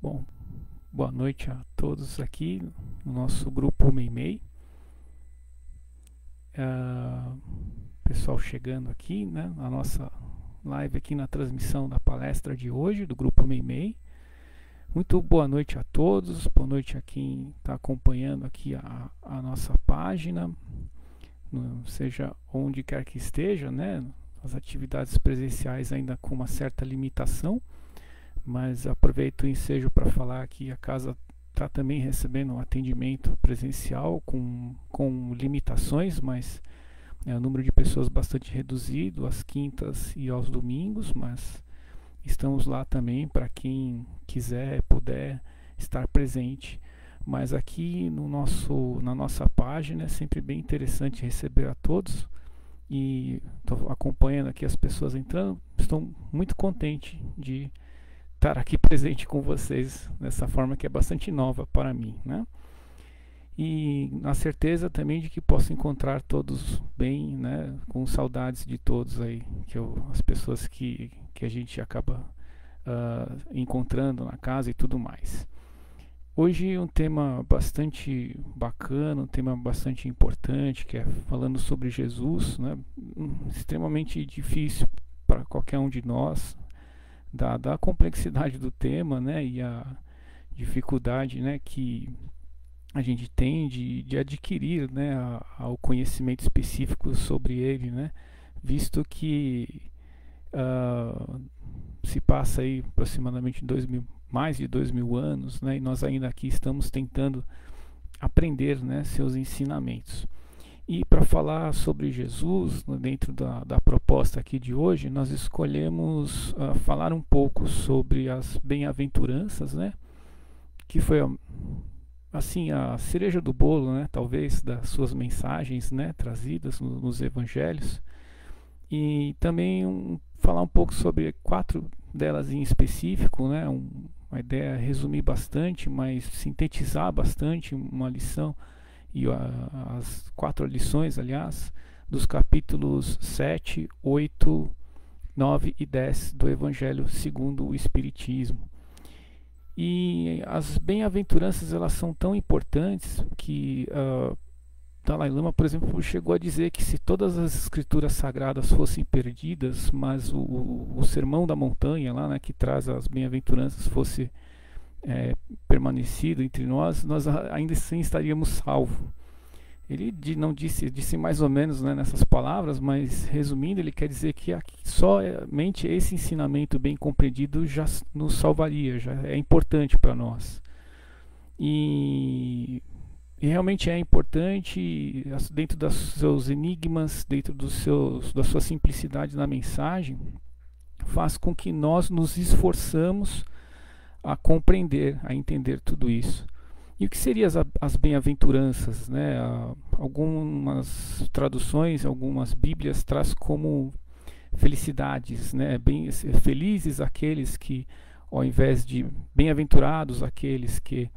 Bom, boa noite a todos aqui no nosso grupo Meimei. Pessoal chegando aqui, né, na nossa live aqui na transmissão da palestra de hoje do grupo Meimei. Muito boa noite a todos, boa noite a quem está acompanhando aqui a nossa página, seja onde quer que esteja, né, as atividades presenciais ainda com uma certa limitação, mas aproveito o ensejo para falar que a casa está também recebendo um atendimento presencial com limitações, mas é um número de pessoas bastante reduzido às quintas e aos domingos, mas estamos lá também para quem quiser, puder estar presente. Mas aqui na nossa página é sempre bem interessante receber a todos, e estou acompanhando aqui as pessoas entrando. Estou muito contente de estar aqui presente com vocês dessa forma que é bastante nova para mim, né? E na certeza também de que posso encontrar todos bem, né? Com saudades de todos aí, as pessoas que a gente acaba encontrando na casa e tudo mais. Hoje um tema bastante bacana, um tema bastante importante, que é falando sobre Jesus, né? Extremamente difícil para qualquer um de nós, da complexidade do tema, né, e a dificuldade, né, que a gente tem de adquirir, né, o conhecimento específico sobre ele, né, visto que se passa aí aproximadamente mais de 2000 anos, né, e nós ainda aqui estamos tentando aprender, né, seus ensinamentos. E para falar sobre Jesus, dentro da proposta aqui de hoje, nós escolhemos falar um pouco sobre as bem-aventuranças, né? Que foi assim a cereja do bolo, né? Talvez das suas mensagens, né? Trazidas nos evangelhos. E também falar um pouco sobre 4 delas em específico, né? Uma ideia é resumir bastante, mas sintetizar bastante uma lição. E as 4 lições, aliás, dos capítulos 7, 8, 9 e 10 do Evangelho segundo o Espiritismo. E as bem-aventuranças, elas são tão importantes que Dalai Lama, por exemplo, chegou a dizer que se todas as escrituras sagradas fossem perdidas, mas o Sermão da Montanha, lá, né, que traz as bem-aventuranças, fosse permanecido entre nós ainda assim estaríamos salvos. Ele não disse mais ou menos, né, nessas palavras, mas resumindo, ele quer dizer que somente esse ensinamento bem compreendido já nos salvaria, já é importante para nós. E realmente é importante, dentro dos seus enigmas, dentro da sua simplicidade na mensagem, faz com que nós nos esforçamos a compreender, a entender tudo isso. E o que seriam as bem-aventuranças, né? Algumas traduções, algumas bíblias traz como felicidades, né? Felizes aqueles que, ao invés de bem-aventurados aqueles que,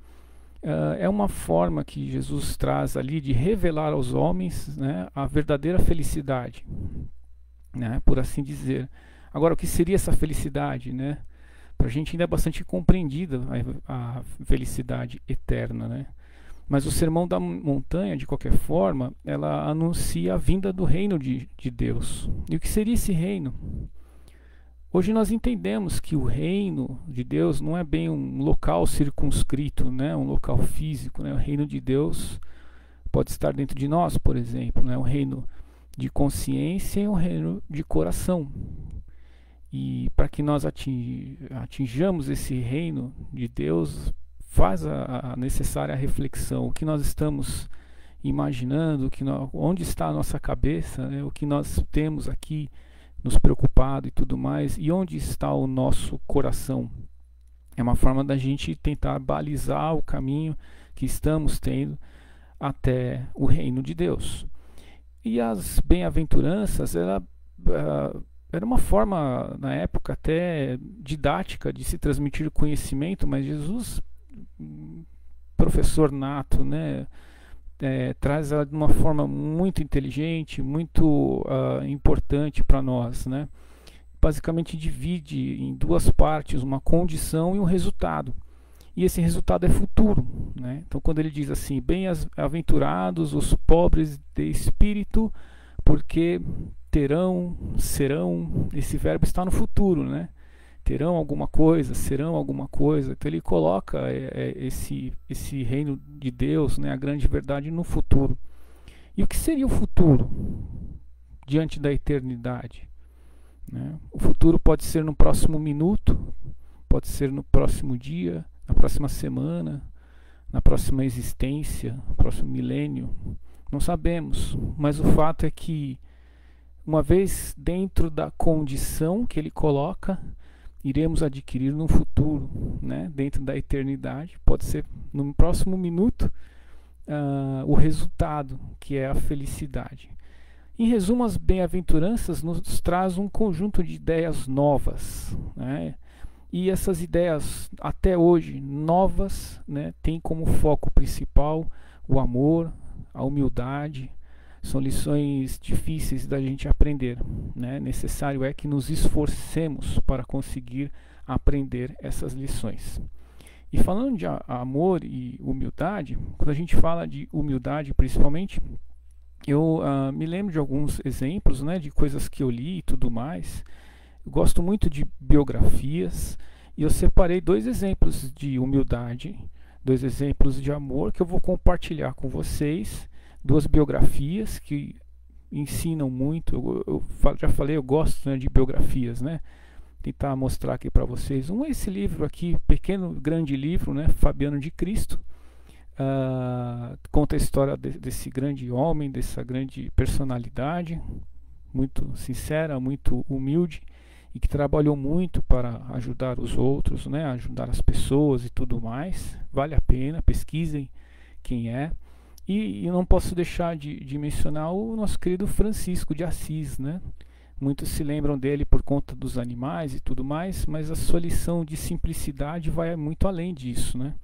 é uma forma que Jesus traz ali de revelar aos homens, né, a verdadeira felicidade, né, por assim dizer. Agora, o que seria essa felicidade, né? Para a gente ainda é bastante compreendida a felicidade eterna, né? Mas o Sermão da Montanha, de qualquer forma, ela anuncia a vinda do reino de Deus. E o que seria esse reino? Hoje nós entendemos que o reino de Deus não é bem um local circunscrito, né? Um local físico, né? O reino de Deus pode estar dentro de nós, por exemplo, né? Um reino de consciência e um reino de coração. E para que nós atinjamos esse reino de Deus, faz a necessária reflexão. O que nós estamos imaginando, onde está a nossa cabeça, né? O que nós temos aqui nos preocupado e tudo mais, e onde está o nosso coração. É uma forma da gente tentar balizar o caminho que estamos tendo até o reino de Deus. E as bem-aventuranças, era uma forma, na época, até didática de se transmitir conhecimento, mas Jesus, professor nato, né, traz ela de uma forma muito inteligente, muito importante para nós, né? Basicamente divide em 2 partes, uma condição e um resultado. e esse resultado é futuro, né? Então quando ele diz assim, bem-aventurados os pobres de espírito, porque serão, esse verbo está no futuro, né? Terão alguma coisa, serão alguma coisa. Então ele coloca esse reino de Deus, né, a grande verdade, no futuro. E o que seria o futuro diante da eternidade, né? O futuro pode ser no próximo minuto, pode ser no próximo dia, na próxima semana, na próxima existência, no próximo milênio. Não sabemos, mas o fato é que, uma vez dentro da condição que ele coloca, iremos adquirir no futuro, né, dentro da eternidade. Pode ser no próximo minuto, o resultado, que é a felicidade. Em resumo, as bem-aventuranças nos traz um conjunto de ideias novas, né? E essas ideias, até hoje, novas, né, têm como foco principal o amor, a humildade. São lições difíceis da gente aprender, né? Necessário é que nos esforcemos para conseguir aprender essas lições. E falando de amor e humildade, quando a gente fala de humildade principalmente, eu me lembro de alguns exemplos, né, de coisas que eu li e tudo mais. Eu gosto muito de biografias e eu separei 2 exemplos de humildade, 2 exemplos de amor que eu vou compartilhar com vocês. 2 biografias que ensinam muito. Eu já falei, eu gosto, né, de biografias, né? Tentar mostrar aqui para vocês. Um é esse livro aqui, pequeno, grande livro, né? Fabiano de Cristo. Conta a história desse grande homem, dessa grande personalidade, muito sincera, muito humilde, e que trabalhou muito para ajudar os outros, né? Ajudar as pessoas e tudo mais. Vale a pena, pesquisem quem é. E não posso deixar de mencionar o nosso querido Francisco de Assis, né? Muitos se lembram dele por conta dos animais e tudo mais, mas a sua lição de simplicidade vai muito além disso, né?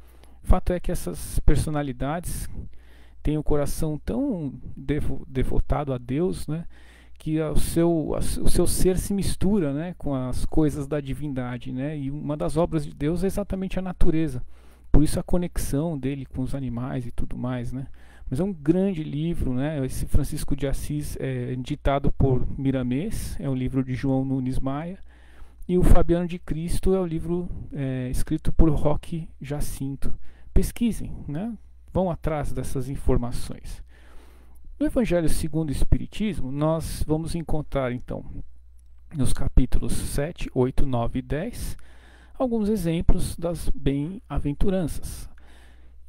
O fato é que essas personalidades têm o coração tão devotado a Deus, né, que o seu ser se mistura, né, com as coisas da divindade, né? E uma das obras de Deus é exatamente a natureza. Por isso a conexão dele com os animais e tudo mais, né? Mas é um grande livro, né? Esse Francisco de Assis é ditado por Miramês, é um livro de João Nunes Maia. E o Fabiano de Cristo é o livro escrito por Roque Jacinto. Pesquisem, né? Vão atrás dessas informações. No Evangelho segundo o Espiritismo, nós vamos encontrar, então, nos capítulos 7, 8, 9 e 10, alguns exemplos das bem-aventuranças.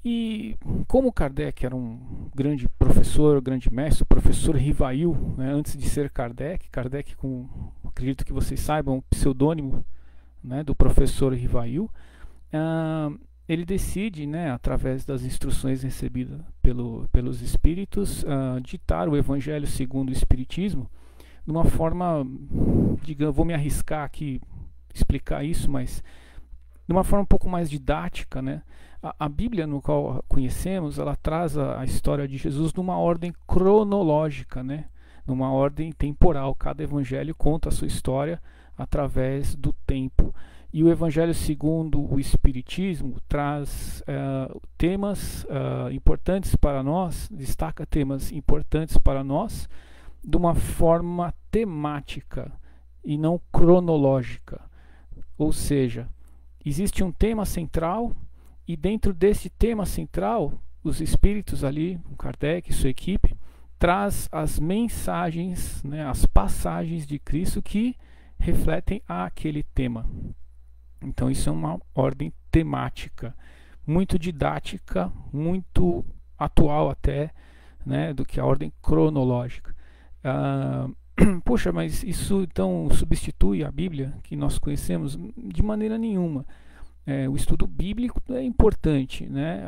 E como Kardec era um grande professor, grande mestre, o professor Rivail, né, antes de ser Kardec, acredito que vocês saibam, o pseudônimo, né, do professor Rivail, ele decide, né, através das instruções recebidas pelos espíritos, ditar o Evangelho segundo o Espiritismo de uma forma, digamos, vou me arriscar aqui explicar isso, mas de uma forma um pouco mais didática, né? A Bíblia, no qual conhecemos, ela traz a história de Jesus numa ordem cronológica, né? Numa ordem temporal. Cada evangelho conta a sua história através do tempo. E o Evangelho segundo o Espiritismo traz temas importantes para nós, destaca temas importantes para nós, de uma forma temática e não cronológica. Ou seja, existe um tema central e dentro desse tema central, os espíritos ali, Kardec e sua equipe, traz as mensagens, né, as passagens de Cristo que refletem aquele tema. Então isso é uma ordem temática, muito didática, muito atual até, né, do que a ordem cronológica. Poxa, mas isso então substitui a Bíblia que nós conhecemos? De maneira nenhuma. O estudo bíblico é importante, né?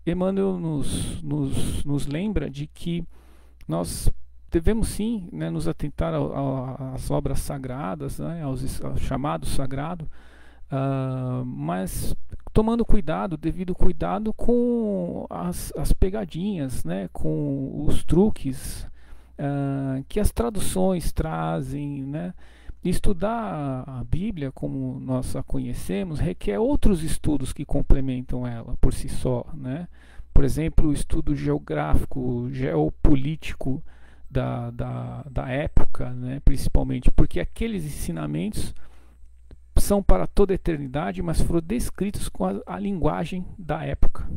Emmanuel nos lembra de que nós devemos sim, né, nos atentar às obras sagradas, né, ao chamado sagrado, mas tomando cuidado, devido cuidado com as pegadinhas, né, com os truques que as traduções trazem, né? Estudar a Bíblia, como nós a conhecemos, requer outros estudos que complementam ela por si só, né? Por exemplo, o estudo geográfico, geopolítico da época, né? Principalmente, porque aqueles ensinamentos são para toda a eternidade, mas foram descritos com a linguagem da época.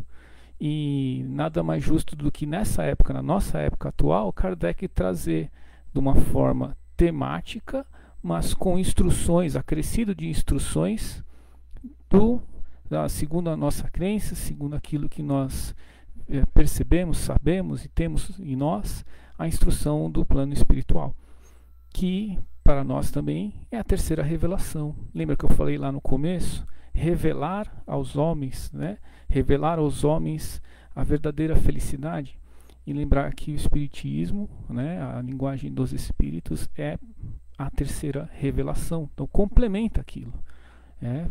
E nada mais justo do que nessa época, na nossa época atual, Kardec trazer de uma forma temática, mas com instruções, acrescido de instruções, segundo a nossa crença, segundo aquilo que nós percebemos, sabemos e temos em nós, a instrução do plano espiritual, que para nós também é a terceira revelação. Lembra que eu falei lá no começo? Revelar aos homens, né? Revelar aos homens a verdadeira felicidade. E lembrar que o Espiritismo, né, a linguagem dos Espíritos, é a terceira revelação. Então complementa aquilo,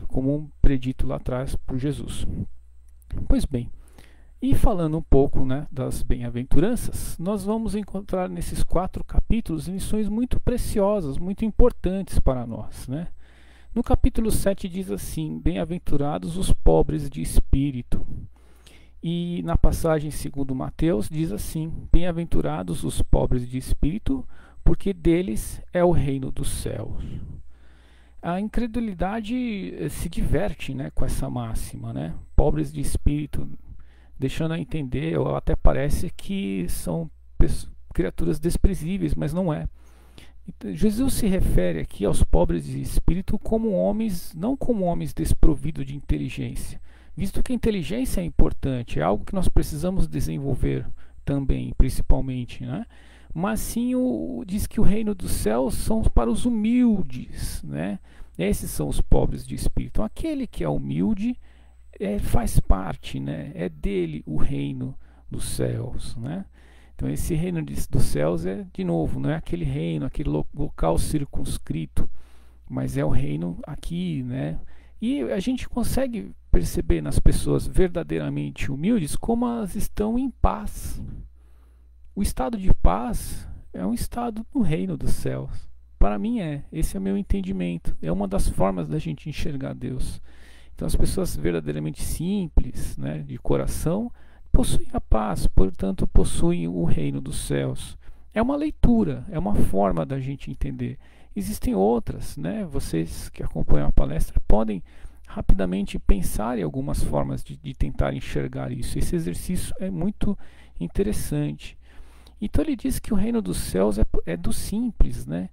como predito lá atrás por Jesus. Pois bem, e falando um pouco, né, das bem-aventuranças, nós vamos encontrar nesses 4 capítulos lições muito preciosas, muito importantes para nós, né? No capítulo 7 diz assim: bem-aventurados os pobres de espírito. E na passagem segundo Mateus diz assim: bem-aventurados os pobres de espírito, porque deles é o reino dos céus. A incredulidade se diverte, né, com essa máxima, né? Pobres de espírito, deixando a entender, ou até parece que são criaturas desprezíveis, mas não é. Então, Jesus se refere aqui aos pobres de espírito como homens, não como homens desprovidos de inteligência, visto que a inteligência é importante, é algo que nós precisamos desenvolver também, principalmente, né? Mas sim diz que o reino dos céus são para os humildes, né? Esses são os pobres de espírito. Então, aquele que é humilde faz parte, né? É dele o reino dos céus, né? Então esse reino dos céus de novo, não é aquele reino, aquele local circunscrito, mas é o reino aqui, né? E a gente consegue perceber nas pessoas verdadeiramente humildes como elas estão em paz. O estado de paz é um estado no reino dos céus. Para mim esse é o meu entendimento, é uma das formas da gente enxergar Deus. Então as pessoas verdadeiramente simples, né, de coração, possuem a paz, portanto possuem o reino dos céus. É uma leitura, é uma forma da gente entender. Existem outras, né? Vocês que acompanham a palestra podem rapidamente pensar em algumas formas de tentar enxergar isso. Esse exercício é muito interessante. Então ele diz que o reino dos céus é do simples, né?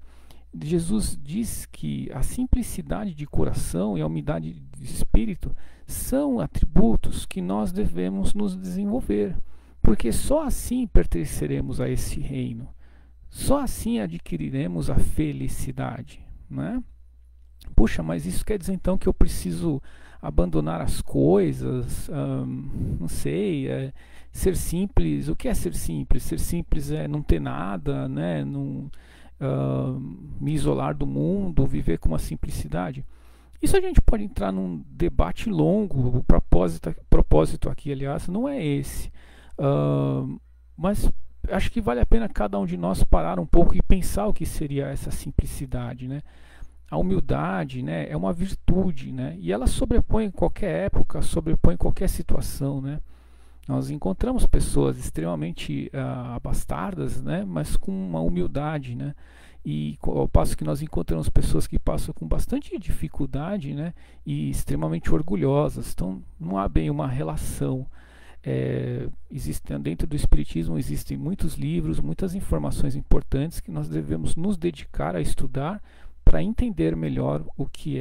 Jesus diz que a simplicidade de coração e a humildade de espírito são atributos que nós devemos nos desenvolver, porque só assim pertenceremos a esse reino, só assim adquiriremos a felicidade, né? Puxa, mas isso quer dizer então que eu preciso abandonar as coisas, não sei, ser simples. O que é ser simples? Ser simples é não ter nada, né? Não, me isolar do mundo, viver com uma simplicidade. Isso a gente pode entrar num debate longo. O propósito aqui, aliás, não é esse. Mas acho que vale a pena cada um de nós parar um pouco e pensar o que seria essa simplicidade, né? A humildade, né, é uma virtude, né? E ela sobrepõe qualquer época, sobrepõe qualquer situação, né? Nós encontramos pessoas extremamente abastardas, né, mas com uma humildade, né? E ao passo que nós encontramos pessoas que passam com bastante dificuldade, né, e extremamente orgulhosas. Então não há bem uma relação. Dentro do Espiritismo existem muitos livros, muitas informações importantes que nós devemos nos dedicar a estudar para entender melhor o que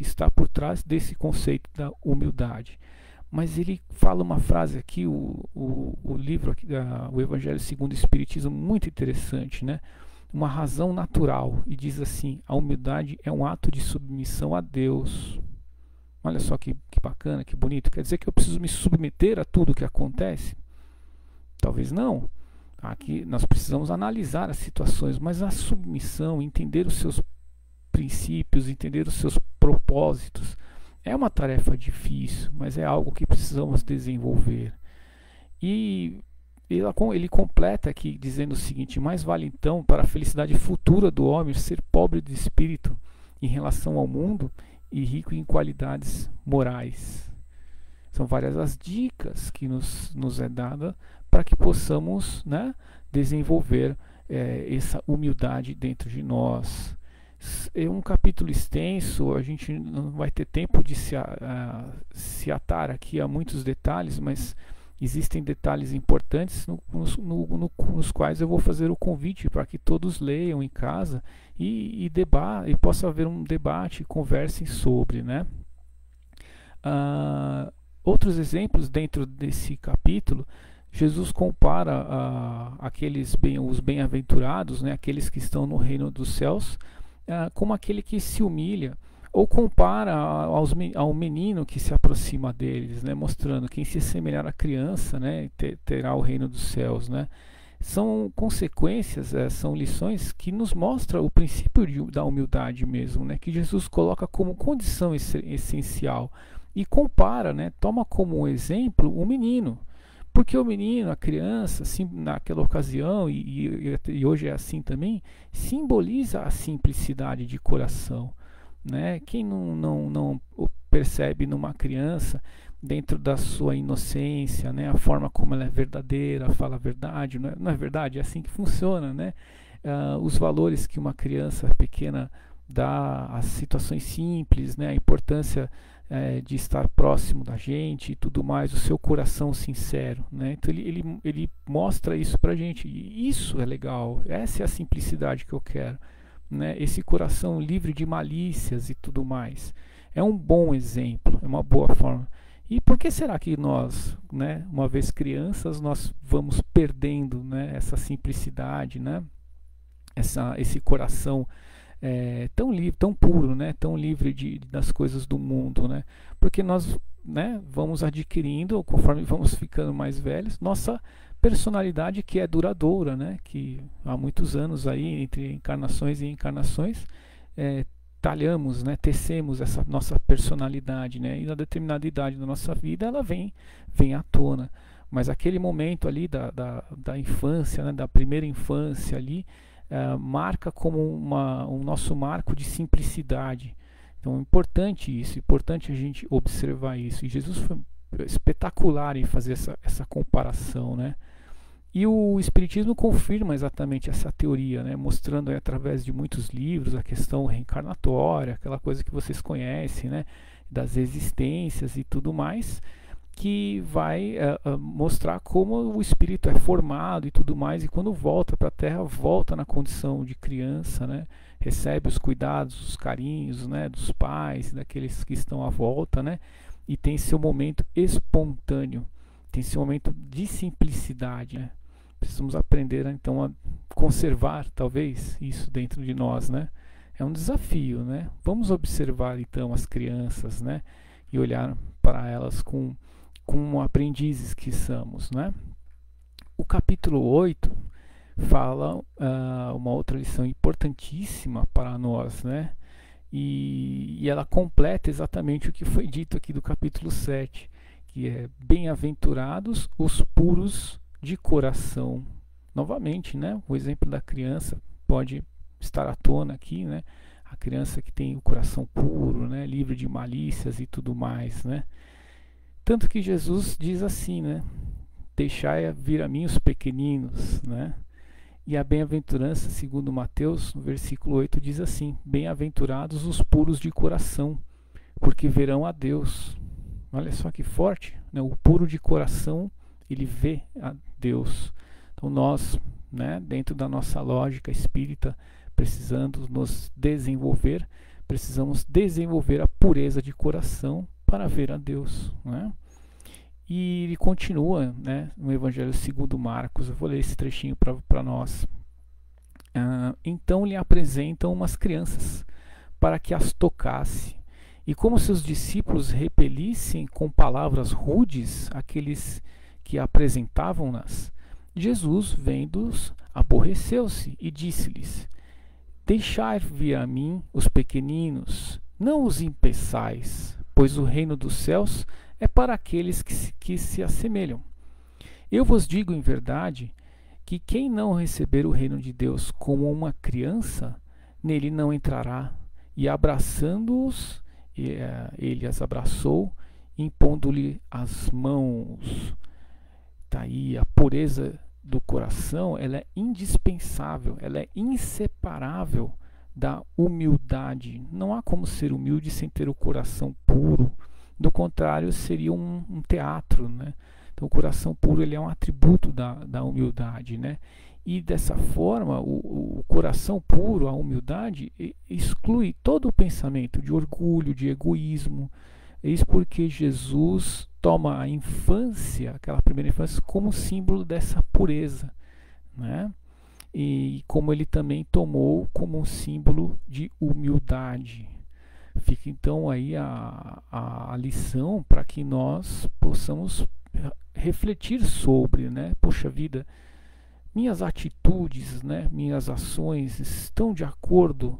está por trás desse conceito da humildade. Mas ele fala uma frase aqui, o livro aqui, o Evangelho segundo o Espiritismo, muito interessante, né? Uma razão natural, e diz assim: a humildade é um ato de submissão a Deus. Olha só que bacana, que bonito. Quer dizer que eu preciso me submeter a tudo o que acontece? Talvez não. Aqui nós precisamos analisar as situações, mas a submissão, entender os seus princípios, entender os seus propósitos, é uma tarefa difícil, mas é algo que precisamos desenvolver. E ele completa aqui dizendo o seguinte: mais vale então para a felicidade futura do homem ser pobre de espírito em relação ao mundo e rico em qualidades morais. São várias as dicas que nos é dada para que possamos, né, desenvolver essa humildade dentro de nós. É um capítulo extenso, a gente não vai ter tempo de se atar aqui a muitos detalhes, mas existem detalhes importantes nos quais eu vou fazer o convite para que todos leiam em casa e possa haver um debate, conversem sobre, né? Outros exemplos dentro desse capítulo, Jesus compara os bem-aventurados, né, aqueles que estão no reino dos céus, como aquele que se humilha, ou compara ao menino que se aproxima deles, né, mostrando quem se assemelhar à criança, né, terá o reino dos céus, né. São consequências, são lições que nos mostram o princípio da humildade mesmo, né, que Jesus coloca como condição essencial e compara, né, toma como exemplo o menino. Porque o menino, a criança, assim, naquela ocasião, e hoje é assim também, simboliza a simplicidade de coração, né? Quem não percebe numa criança, dentro da sua inocência, né, a forma como ela é verdadeira, fala a verdade, não é verdade? É assim que funciona, né? Os valores que uma criança pequena dá às situações simples, né, a importância de estar próximo da gente e tudo mais, o seu coração sincero, né? Então ele mostra isso pra gente, e isso é legal, essa é a simplicidade que eu quero, né? Esse coração livre de malícias e tudo mais, é um bom exemplo, é uma boa forma. E por que será que nós, né, uma vez crianças, nós vamos perdendo, né, essa simplicidade, né? Esse coração tão livre, tão puro, né, tão livre das coisas do mundo, né, porque nós, né, vamos adquirindo, conforme vamos ficando mais velhos, nossa personalidade que é duradoura, né, que há muitos anos aí, entre encarnações e encarnações, talhamos, né, tecemos essa nossa personalidade, né, e na determinada idade da nossa vida ela vem à tona, mas aquele momento ali da infância, né, da primeira infância ali, marca como um nosso marco de simplicidade. Então é importante isso, é importante a gente observar isso. E Jesus foi espetacular em fazer essa comparação, né? E o Espiritismo confirma exatamente essa teoria, né? Mostrando aí, através de muitos livros, a questão reencarnatória, aquela coisa que vocês conhecem, né? Das existências e tudo mais, que vai mostrar como o espírito é formado e tudo mais, e quando volta para a Terra, volta na condição de criança, né? Recebe os cuidados, os carinhos, né, dos pais, daqueles que estão à volta, né? E tem seu momento espontâneo, tem seu momento de simplicidade, né? Precisamos aprender, então, a conservar, talvez, isso dentro de nós, né? É um desafio, né? Vamos observar, então, as crianças, né? E olhar para elas como aprendizes que somos, né? O capítulo 8 fala uma outra lição importantíssima para nós, né? E ela completa exatamente o que foi dito aqui do capítulo 7, que é: bem-aventurados os puros de coração. Novamente, né? O exemplo da criança pode estar à tona aqui, né? A criança que tem o coração puro, né? Livre de malícias e tudo mais, né? Tanto que Jesus diz assim, né? Deixai vir a mim os pequeninos, né? E a bem-aventurança, segundo Mateus, no versículo 8, diz assim: bem-aventurados os puros de coração, porque verão a Deus. Olha só que forte, né? O puro de coração, ele vê a Deus. Então nós, né, dentro da nossa lógica espírita, precisando nos desenvolver, precisamos desenvolver a pureza de coração para ver a Deus, né? E ele continua, né, no Evangelho segundo Marcos. Eu vou ler esse trechinho para nós. Então lhe apresentam umas crianças para que as tocasse, e como seus discípulos repelissem com palavras rudes aqueles que apresentavam-nas, Jesus, vendo-os, aborreceu-se e disse-lhes: deixai vir a mim os pequeninos, não os impeçais, pois o reino dos céus é para aqueles que se assemelham. Eu vos digo em verdade que quem não receber o reino de Deus como uma criança, nele não entrará. E abraçando-os, ele as abraçou, impondo-lhe as mãos. Está aí a pureza do coração, ela é indispensável, ela é inseparável da humildade. Não há como ser humilde sem ter o coração puro. Do contrário, seria um teatro, né? Então, o coração puro ele é um atributo da humildade, né? E dessa forma, o coração puro, a humildade, exclui todo o pensamento de orgulho, de egoísmo. Eis porque Jesus toma a infância, aquela primeira infância, como símbolo dessa pureza, né? E como ele também tomou como um símbolo de humildade. Fica então aí a lição para que nós possamos refletir sobre, né? Poxa vida, minhas atitudes, né? Minhas ações estão de acordo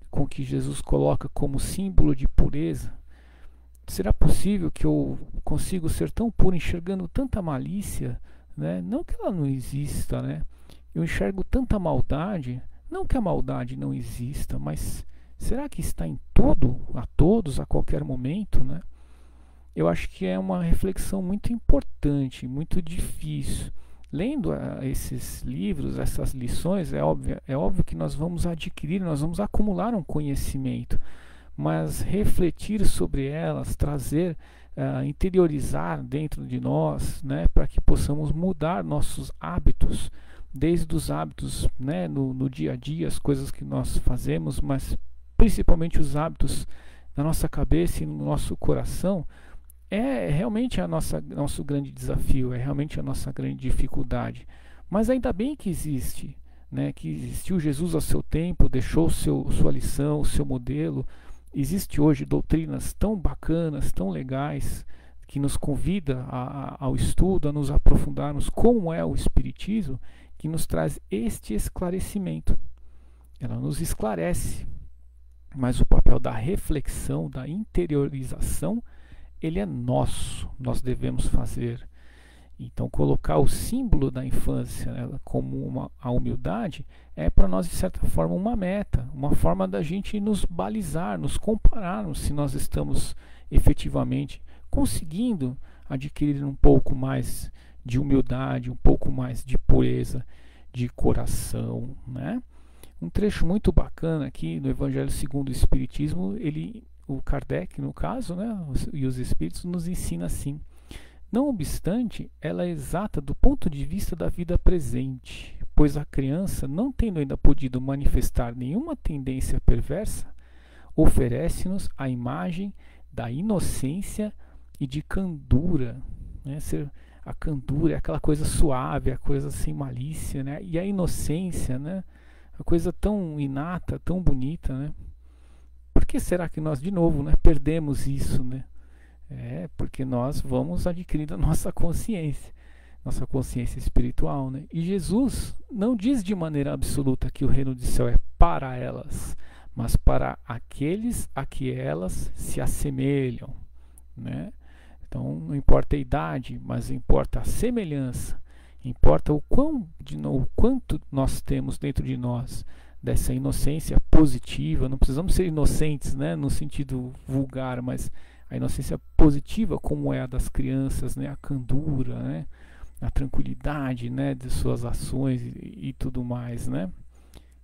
com o que Jesus coloca como símbolo de pureza? Será possível que eu consiga ser tão puro enxergando tanta malícia, né? Não que ela não exista, né? Eu enxergo tanta maldade, não que a maldade não exista, mas será que está em tudo, a todos, a qualquer momento, né? Eu acho que é uma reflexão muito importante, muito difícil. Lendo esses livros, essas lições, é óbvio que nós vamos adquirir, nós vamos acumular um conhecimento, mas refletir sobre elas, trazer, interiorizar dentro de nós, né, para que possamos mudar nossos hábitos, desde os hábitos, né, no dia a dia, as coisas que nós fazemos, mas principalmente os hábitos na nossa cabeça e no nosso coração, é realmente nosso grande desafio, é realmente a nossa grande dificuldade. Mas ainda bem que existe, né, que existiu Jesus ao seu tempo, deixou sua lição, o seu modelo. Existe hoje doutrinas tão bacanas, tão legais, que nos convida ao estudo, a nos aprofundarmos como é o Espiritismo, que nos traz este esclarecimento. Ela nos esclarece, mas o papel da reflexão, da interiorização, ele é nosso, nós devemos fazer. Então, colocar o símbolo da infância, né, como a humildade, é para nós, de certa forma, uma meta, uma forma da gente nos balizar, nos compararmos se nós estamos efetivamente conseguindo adquirir um pouco mais de humildade, um pouco mais de pureza de coração, né? Um trecho muito bacana aqui no Evangelho segundo o Espiritismo, o Kardec, no caso, né, e os Espíritos nos ensina assim: não obstante, ela é exata do ponto de vista da vida presente, pois a criança, não tendo ainda podido manifestar nenhuma tendência perversa, oferece-nos a imagem da inocência e de candura, né? A candura é aquela coisa suave, a coisa sem malícia, né? E a inocência, né? A coisa tão inata, tão bonita, né? Por que será que nós, de novo, né, perdemos isso, né? Porque nós vamos adquirindo a nossa consciência espiritual, né? E Jesus não diz de maneira absoluta que o reino do céu é para elas, mas para aqueles a que elas se assemelham, né? Então não importa a idade, mas importa a semelhança, importa o quanto nós temos dentro de nós dessa inocência positiva. Não precisamos ser inocentes, né, no sentido vulgar, mas a inocência positiva, como é a das crianças, né, a candura, né, a tranquilidade, né, de suas ações e tudo mais, né?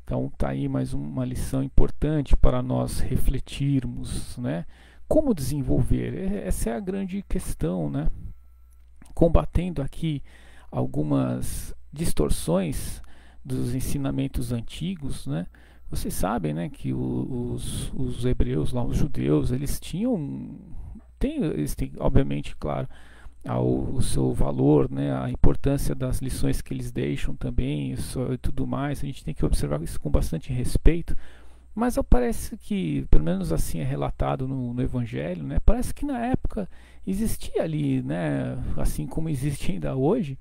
Então tá aí mais uma lição importante para nós refletirmos, né? Como desenvolver? Essa é a grande questão, né? Combatendo aqui algumas distorções dos ensinamentos antigos, né? Vocês sabem, né, que os hebreus, lá, os judeus, eles têm, obviamente, claro, o seu valor, né, a importância das lições que eles deixam também, e tudo mais. A gente tem que observar isso com bastante respeito. Mas parece que, pelo menos assim é relatado no Evangelho, né, parece que na época existia ali, né, assim como existe ainda hoje,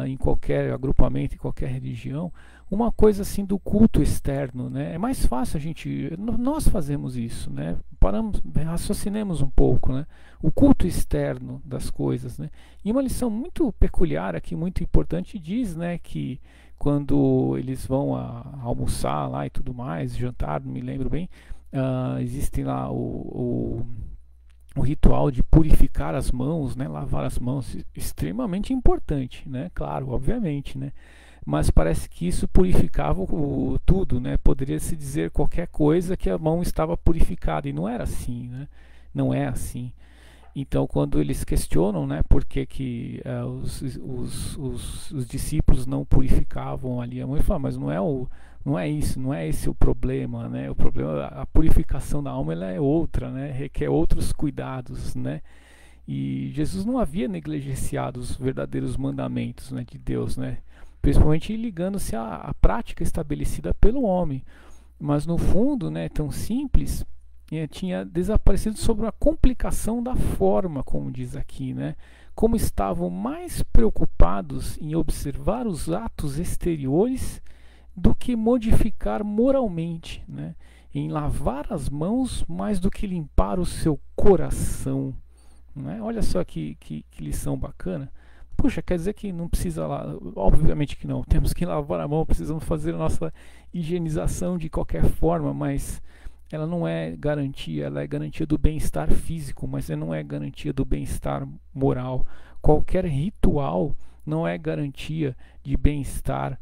em qualquer agrupamento, em qualquer religião, uma coisa assim do culto externo, né? É mais fácil nós fazemos isso, né? Raciocinemos um pouco, né? O culto externo das coisas, né? E uma lição muito peculiar aqui, muito importante, diz, né, que quando eles vão almoçar lá e tudo mais, jantar, não me lembro bem, existe lá o ritual de purificar as mãos, né, lavar as mãos, extremamente importante, né, claro, obviamente, né, mas parece que isso purificava tudo, né, poderia se dizer qualquer coisa que a mão estava purificada, e não era assim, né, não é assim. Então, quando eles questionam, né, por que os discípulos não purificavam ali a mão, ele fala, mas não é isso, não é esse o problema, né? O problema, a purificação da alma, ela é outra, né? Requer outros cuidados, né? E Jesus não havia negligenciado os verdadeiros mandamentos, né, de Deus, né? Principalmente ligando-se à prática estabelecida pelo homem. Mas no fundo, né, tão simples, tinha desaparecido sobre a complicação da forma, como diz aqui, né? Como estavam mais preocupados em observar os atos exteriores do que modificar moralmente, né? Em lavar as mãos mais do que limpar o seu coração, né? Olha só que lição bacana. Puxa, quer dizer que não precisa lá? Obviamente que não. Temos que lavar a mão, precisamos fazer a nossa higienização de qualquer forma, mas ela não é garantia, ela é garantia do bem-estar físico, mas ela não é garantia do bem-estar moral. Qualquer ritual não é garantia de bem-estar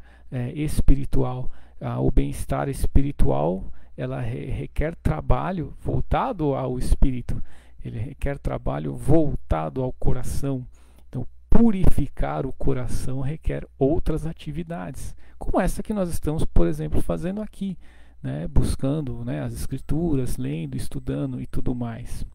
espiritual. O bem-estar espiritual, ela requer trabalho voltado ao espírito, ele requer trabalho voltado ao coração. Então, purificar o coração requer outras atividades, como essa que nós estamos, por exemplo, fazendo aqui, né, buscando, né, as escrituras, lendo, estudando e tudo mais.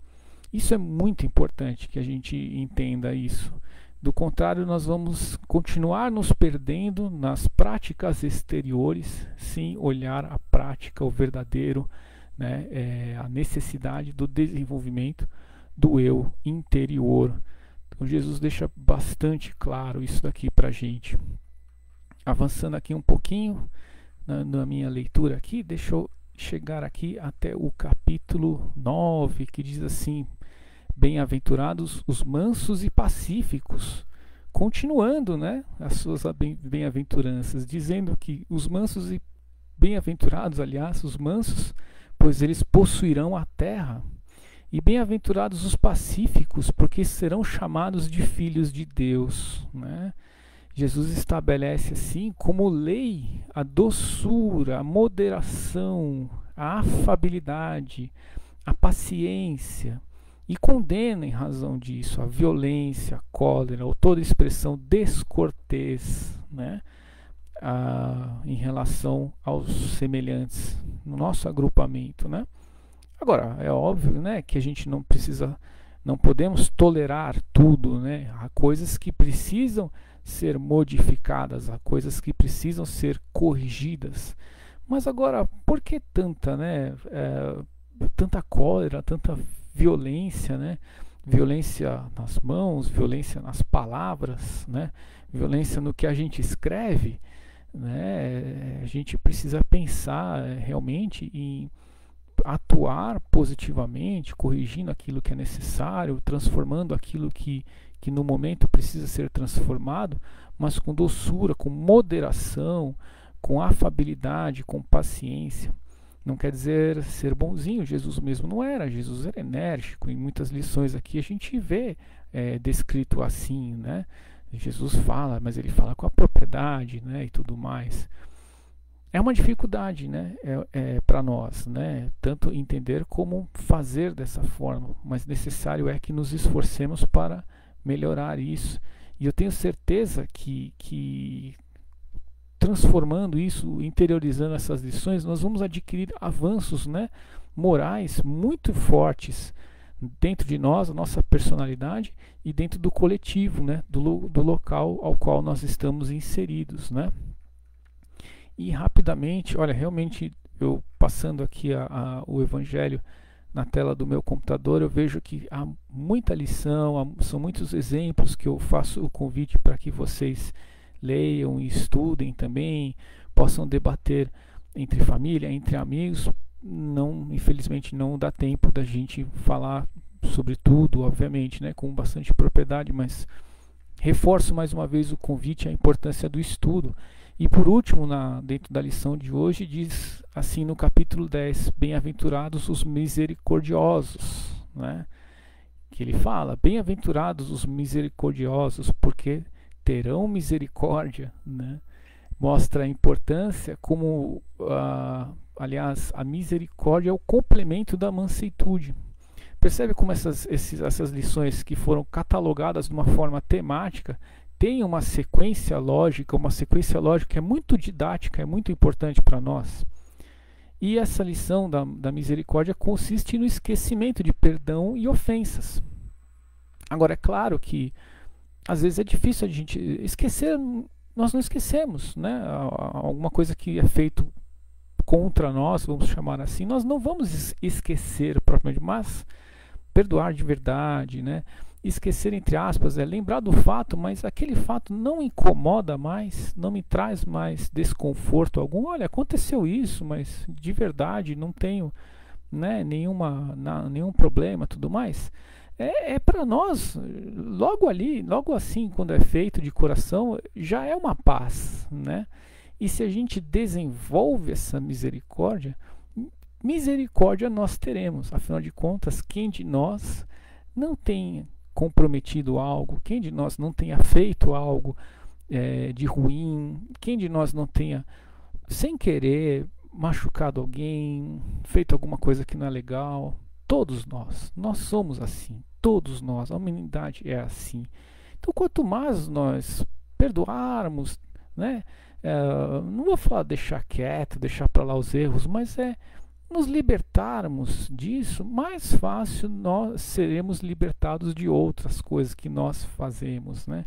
Isso é muito importante que a gente entenda isso. Do contrário, nós vamos continuar nos perdendo nas práticas exteriores, sem olhar a prática, o verdadeiro, né, a necessidade do desenvolvimento do eu interior. Então Jesus deixa bastante claro isso daqui para a gente. Avançando aqui um pouquinho na minha leitura aqui, deixa eu chegar aqui até o capítulo 9, que diz assim: bem-aventurados os mansos e pacíficos, continuando, né, as suas bem-aventuranças, dizendo que os mansos e bem-aventurados, aliás, os mansos, pois eles possuirão a terra, e bem-aventurados os pacíficos, porque serão chamados de filhos de Deus, né? Jesus estabelece assim como lei a doçura, a moderação, a afabilidade, a paciência, e condena em razão disso a violência, a cólera ou toda expressão descortês, né, em relação aos semelhantes no nosso agrupamento, né? Agora, é óbvio, né, que a gente não podemos tolerar tudo, né? Há coisas que precisam ser modificadas, há coisas que precisam ser corrigidas. Mas agora, por que tanta, né, tanta cólera, tanta violência, né? Violência nas mãos, violência nas palavras, né? Violência no que a gente escreve, né? A gente precisa pensar realmente em atuar positivamente, corrigindo aquilo que é necessário, transformando aquilo que no momento precisa ser transformado, mas com doçura, com moderação, com afabilidade, com paciência. Não quer dizer ser bonzinho, Jesus mesmo não era, Jesus era enérgico. Em muitas lições aqui a gente vê descrito assim, né? Jesus fala, mas ele fala com a propriedade, né, e tudo mais. É uma dificuldade, né, para nós, né, tanto entender como fazer dessa forma, mas necessário é que nos esforcemos para melhorar isso. E eu tenho certeza que transformando isso, interiorizando essas lições, nós vamos adquirir avanços, né, morais muito fortes dentro de nós, a nossa personalidade, e dentro do coletivo, né, do local ao qual nós estamos inseridos, né. E rapidamente, olha, realmente eu passando aqui o Evangelho na tela do meu computador, eu vejo que há muita lição, são muitos exemplos que eu faço o convite para que vocês leiam e estudem também, possam debater entre família, entre amigos. Não, infelizmente não dá tempo da gente falar sobre tudo, obviamente, né, com bastante propriedade, mas reforço mais uma vez o convite, a importância do estudo. E por último, dentro da lição de hoje, diz assim no capítulo 10, bem-aventurados os misericordiosos, né? Que ele fala, bem-aventurados os misericordiosos, porque terão misericórdia, né? Mostra a importância como, aliás, a misericórdia é o complemento da mansuetude. Percebe como essas lições que foram catalogadas de uma forma temática tem uma sequência lógica que é muito didática, é muito importante para nós. E essa lição da misericórdia consiste no esquecimento de perdão e ofensas. Agora, é claro que às vezes é difícil a gente esquecer, nós não esquecemos, né? Alguma coisa que é feito contra nós, vamos chamar assim, nós não vamos esquecer propriamente, mas perdoar de verdade, né? Esquecer, entre aspas, é lembrar do fato, mas aquele fato não incomoda mais, não me traz mais desconforto algum. Olha, aconteceu isso, mas de verdade não tenho, né, nenhum problema, tudo mais. É para nós, logo ali, logo assim, quando é feito de coração, já é uma paz, né? E se a gente desenvolve essa misericórdia, misericórdia nós teremos. Afinal de contas, quem de nós não tem comprometido algo, quem de nós não tenha feito algo de ruim, quem de nós não tenha, sem querer, machucado alguém, feito alguma coisa que não é legal? Todos nós somos assim, todos nós, a humanidade é assim. Então, quanto mais nós perdoarmos, né, não vou falar deixar quieto, deixar para lá os erros, mas nos libertarmos disso, mais fácil nós seremos libertados de outras coisas que nós fazemos, né?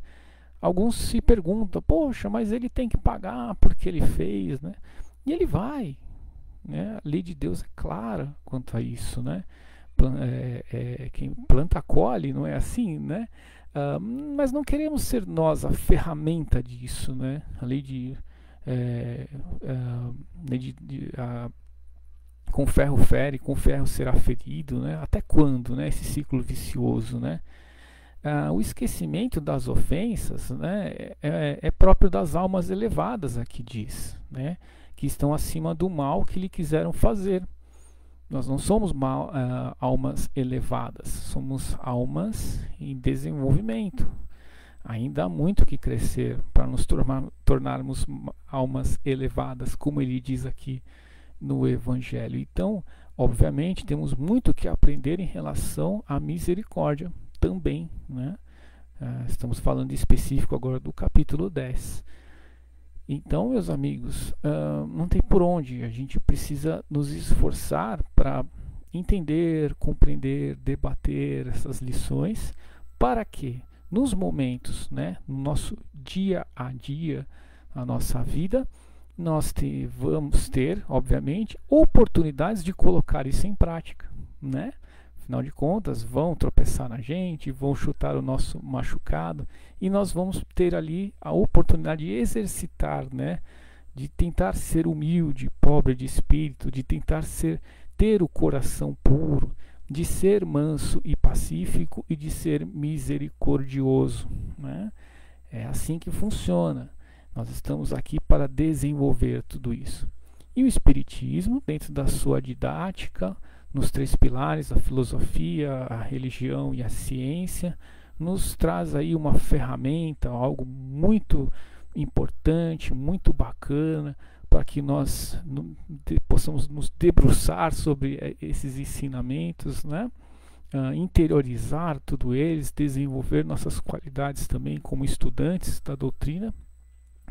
Alguns se perguntam, poxa, mas ele tem que pagar porque ele fez, né? E ele vai, né? A lei de Deus é clara quanto a isso, né? Quem planta colhe, não é assim, né? Mas não queremos ser nós a ferramenta disso, né? A lei com ferro fere, com ferro será ferido, né? Até quando, né? Esse ciclo vicioso, né? O esquecimento das ofensas, né? É próprio das almas elevadas, aqui diz, né? Que estão acima do mal que lhe quiseram fazer. Nós não somos almas elevadas, somos almas em desenvolvimento. Ainda há muito que crescer para nos tornarmos almas elevadas, como ele diz aqui no Evangelho. Então, obviamente, temos muito que aprender em relação à misericórdia também, né? Estamos falando em específico agora do capítulo 10. Então, meus amigos, não tem por onde, a gente precisa nos esforçar para entender, compreender, debater essas lições, para que nos momentos, né, no nosso dia a dia, a nossa vida, nós vamos ter, obviamente, oportunidades de colocar isso em prática, né? Afinal de contas, vão tropeçar na gente, vão chutar o nosso machucado, e nós vamos ter ali a oportunidade de exercitar, né? De tentar ser humilde, pobre de espírito, de tentar ter o coração puro, de ser manso e pacífico e de ser misericordioso, né? É assim que funciona. Nós estamos aqui para desenvolver tudo isso. E o Espiritismo, dentro da sua didática, nos 3 pilares, a filosofia, a religião e a ciência, nos traz aí uma ferramenta, algo muito importante, muito bacana, para que nós possamos nos debruçar sobre esses ensinamentos, né? Interiorizar tudo eles, desenvolver nossas qualidades também como estudantes da doutrina.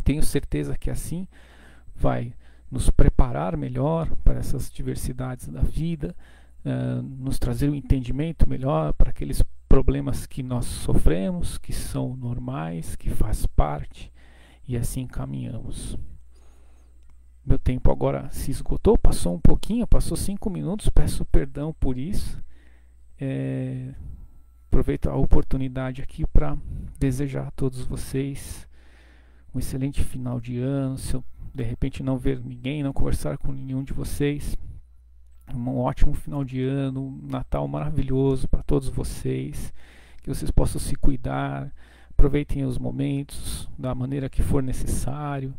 Tenho certeza que assim vai nos preparar melhor para essas diversidades da vida, nos trazer um entendimento melhor para aqueles problemas que nós sofremos, que são normais, que faz parte, e assim caminhamos. Meu tempo tempo agora se esgotou, passou um pouquinho, passou 5 minutos, peço perdão por isso. Aproveito a oportunidade aqui para desejar a todos vocês um excelente final de ano. Se eu de repente não ver ninguém, não conversar com nenhum de vocês, um ótimo final de ano, um Natal maravilhoso para todos vocês, que vocês possam se cuidar, aproveitem os momentos da maneira que for necessário,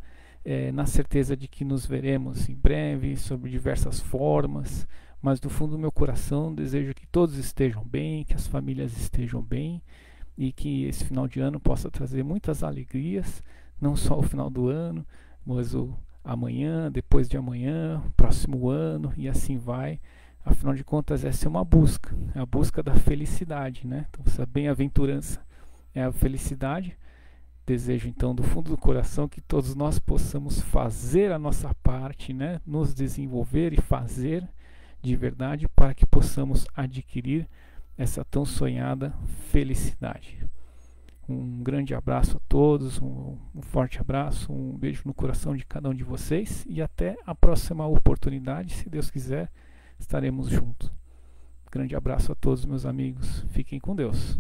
na certeza de que nos veremos em breve, sob diversas formas, mas do fundo do meu coração desejo que todos estejam bem, que as famílias estejam bem e que esse final de ano possa trazer muitas alegrias, não só o final do ano, mas o amanhã, depois de amanhã, o próximo ano e assim vai. Afinal de contas, essa é uma busca, é a busca da felicidade, né? Então, essa bem-aventurança é a felicidade. Desejo então do fundo do coração que todos nós possamos fazer a nossa parte, né? Nos desenvolver e fazer de verdade para que possamos adquirir essa tão sonhada felicidade. Um grande abraço a todos, um forte abraço, um beijo no coração de cada um de vocês e até a próxima oportunidade, se Deus quiser, estaremos juntos. Grande abraço a todos, meus amigos, fiquem com Deus.